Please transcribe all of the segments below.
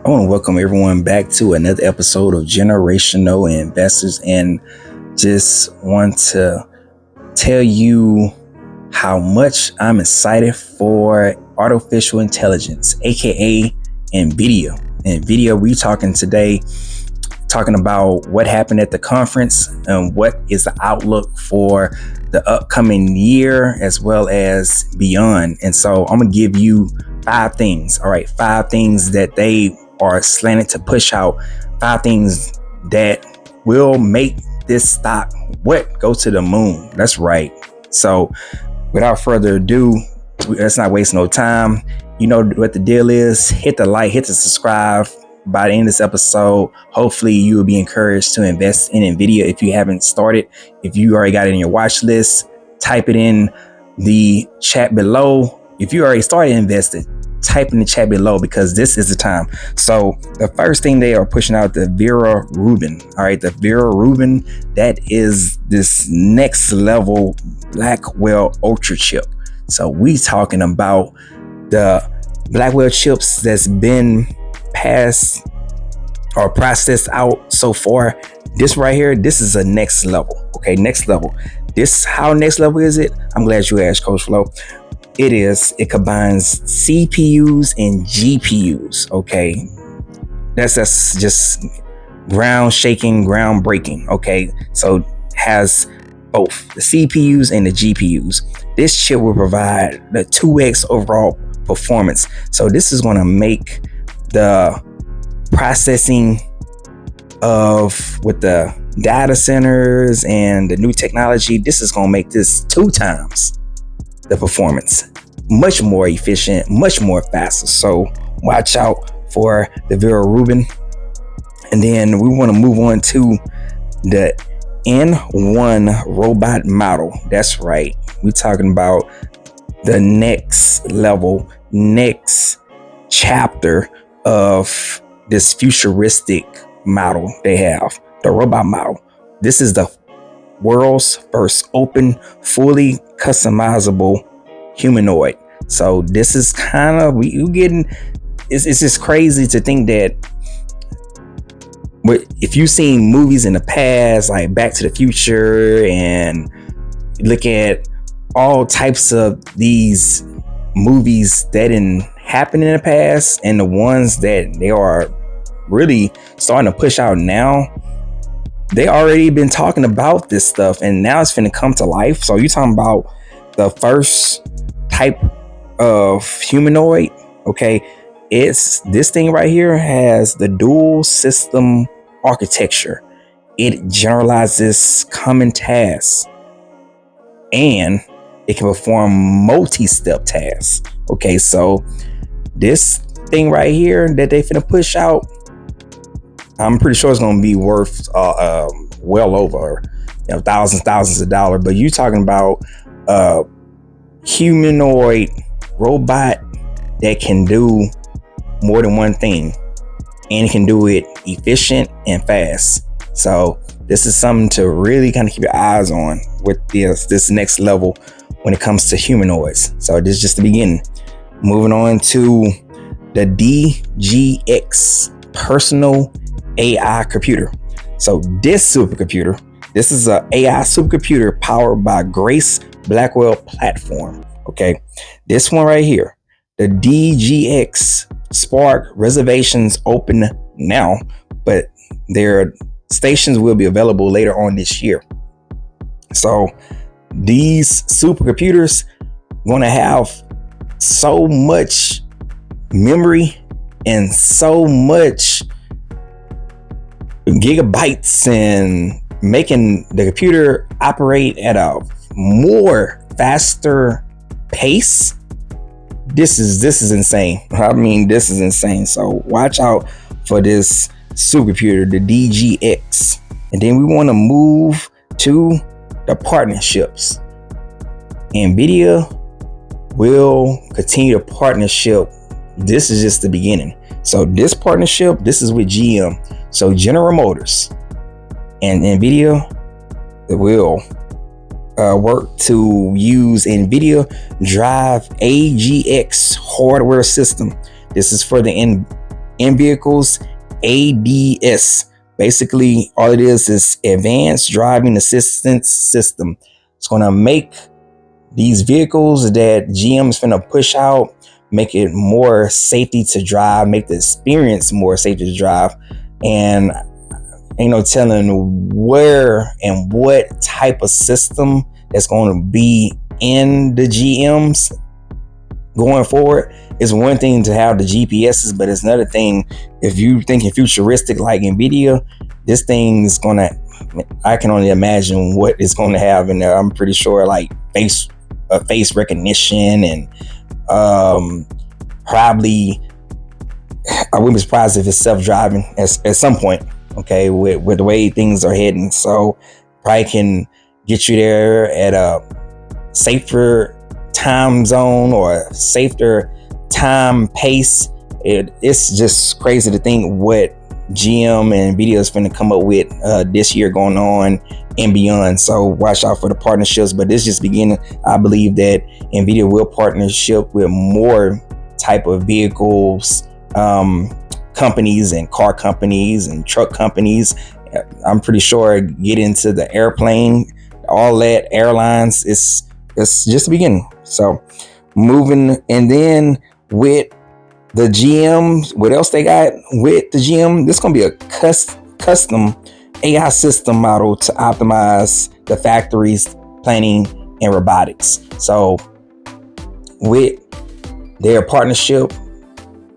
I want to welcome everyone back to another episode of Generational Investors, and just want to tell you how much I'm excited for artificial intelligence, aka Nvidia. Nvidia, we talking about what happened at the conference and what is the outlook for the upcoming year as well as beyond. And so I'm gonna give you 5 things. All right, 5 things that they are slanted to push out, 5 things that will make this stock go to the moon. That's right. So without further ado, let's not waste no time. You know what the deal is. Hit the like, hit the subscribe. By the end of this episode, hopefully you will be encouraged to invest in Nvidia if you haven't started. If you already got it in your watch list, type it in the chat below. If you already started investing, type in the chat below, because this is the time. So the first thing they are pushing out, the Vera Rubin. All right, the Vera Rubin, that is this next level Blackwell ultra chip. So we talking about the Blackwell chips that's been passed or processed out so far. This right here, this is a next level. Okay, next level. How next level is it? I'm glad you asked, Coach Flo. It combines CPUs and GPUs. Okay, that's just groundbreaking. Okay, so has both the CPUs and the GPUs. This chip will provide the 2x overall performance. So this is going to make the processing with the data centers and the new technology, this is going to make this 2 times the performance, much more efficient, much more faster. So watch out for the Vera Rubin. And then we want to move on to the N1 robot model. That's right. We're talking about the next level, next chapter of this futuristic model they have, the robot model. This is the world's first open, fully customizable humanoid. So this is kind of, it's just crazy to think that if you've seen movies in the past, like Back to the Future, and look at all types of these movies that didn't happen in the past, and the ones that they are really starting to push out now, they already been talking about this stuff, and now it's finna come to life. So you're talking about the first type of humanoid. Okay, it's this thing right here has the dual system architecture. It generalizes common tasks, and it can perform multi-step tasks. Okay, so this thing right here that they finna push out, I'm pretty sure it's gonna be worth well over thousands of dollars. But you talking about a humanoid robot that can do more than one thing, and it can do it efficient and fast. So this is something to really kind of keep your eyes on with this next level when it comes to humanoids. So this is just the beginning. Moving on to the DGX personal AI computer. So this supercomputer, this is a AI supercomputer powered by Grace Blackwell platform. Okay, this one right here, the DGX Spark, reservations open now, but their stations will be available later on this year. So these supercomputers going to have so much memory and so much gigabytes, and making the computer operate at a more faster pace. This is insane. I mean, this is insane. So watch out for this supercomputer, the DGX. And then we want to move to the partnerships. Nvidia will continue the partnership. This is just the beginning. So this partnership, this is with GM. So General Motors and Nvidia will work to use Nvidia Drive AGX hardware system. This is for the in vehicles, ADS. Basically, all it is Advanced Driving Assistance System. It's going to make these vehicles that GM is finna push out, make it more safety to drive, make the experience more safety to drive. And ain't no telling where and what type of system that's going to be in the GMs going forward. It's one thing to have the GPSs, but it's another thing if you thinking futuristic like Nvidia, this thing's gonna, I can only imagine what it's going to have in there. I'm pretty sure like face recognition and probably, I wouldn't be surprised if it's self-driving at some point, okay, with the way things are heading. So probably can get you there at a safer time zone or safer time pace. It's just crazy to think what GM and Nvidia is going to come up with this year going on and beyond. So watch out for the partnerships, but this just beginning. I believe that Nvidia will partnership with more type of vehicles, companies and car companies and truck companies. I'm pretty sure get into the airplane, all that airlines. It's just the beginning. So moving, and then with the GM, what else they got with the GM? This is gonna be a custom AI system model to optimize the factory's planning and robotics. So with their partnership,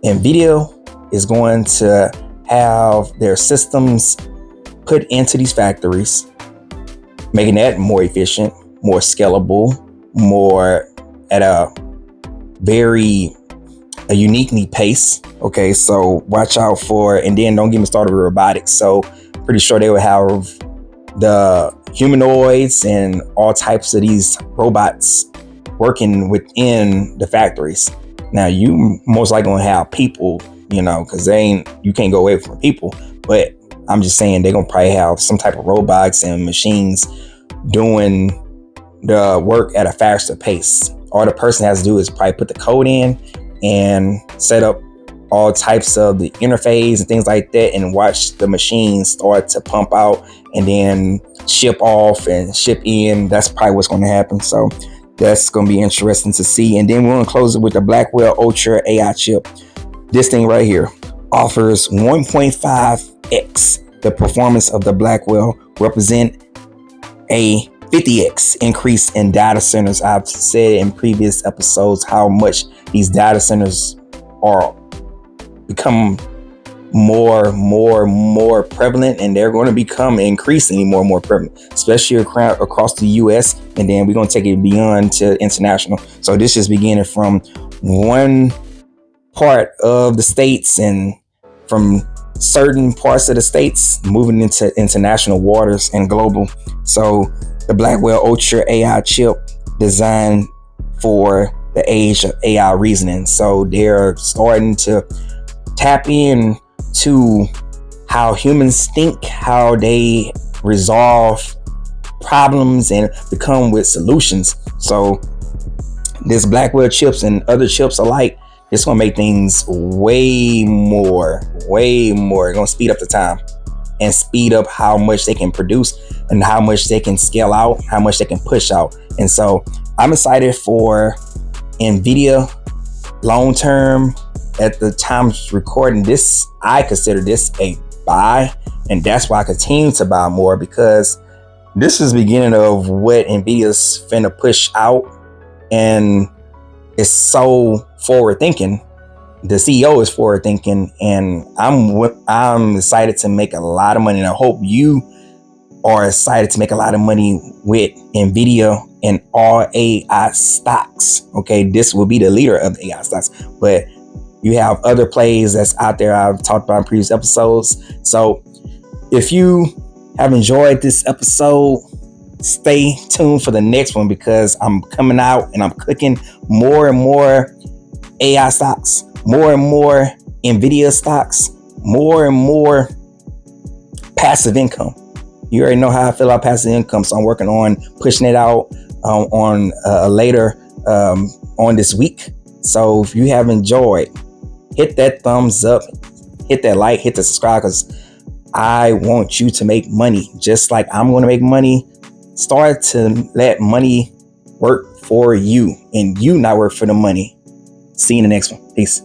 Nvidia is going to have their systems put into these factories, making that more efficient, more scalable, more at a very uniquely pace. Okay, so watch out for, and then don't get me started with robotics. So pretty sure they will have the humanoids and all types of these robots working within the factories. Now you most likely gonna have people, because you can't go away from people, but I'm just saying they're gonna probably have some type of robots and machines doing the work at a faster pace. All the person has to do is probably put the code in and set up all types of the interface and things like that, and watch the machine start to pump out and then ship off and ship in. That's probably what's going to happen. So that's going to be interesting to see. And then we're going to close it with the Blackwell Ultra AI chip. This thing right here offers 1.5x the performance of the Blackwell, represent a 50x increase in data centers. I've said in previous episodes how much these data centers are become more prevalent, and they're going to become increasingly more prevalent, especially across the US, and then we're going to take it beyond to international. So this is beginning from one part of the states and from certain parts of the states moving into international waters and global. So the Blackwell Ultra AI chip designed for the age of AI reasoning. So they're starting to tap in to how humans think, how they resolve problems and become with solutions. So this Blackwell chips and other chips alike, it's gonna make things way more. It's gonna speed up the time and speed up how much they can produce and how much they can scale out, how much they can push out. And so I'm excited for Nvidia long term. At the time of recording this, I consider this a buy, and that's why I continue to buy more, because this is the beginning of what Nvidia's finna push out, and it's so forward thinking. The CEO is forward thinking, and I'm excited to make a lot of money, and I hope you are excited to make a lot of money with Nvidia and all AI stocks. Okay, this will be the leader of the AI stocks, but you have other plays that's out there I've talked about in previous episodes. So if you have enjoyed this episode, stay tuned for the next one, because I'm coming out and I'm cooking more and more AI stocks, more and more Nvidia stocks, more and more passive income. You already know how I feel about passive income, so I'm working on pushing it out on later on this week. So if you have enjoyed, hit that thumbs up, hit that like, hit the subscribe, because I want you to make money just like I'm going to make money. Start to let money work for you and you not work for the money. See you in the next one. Peace.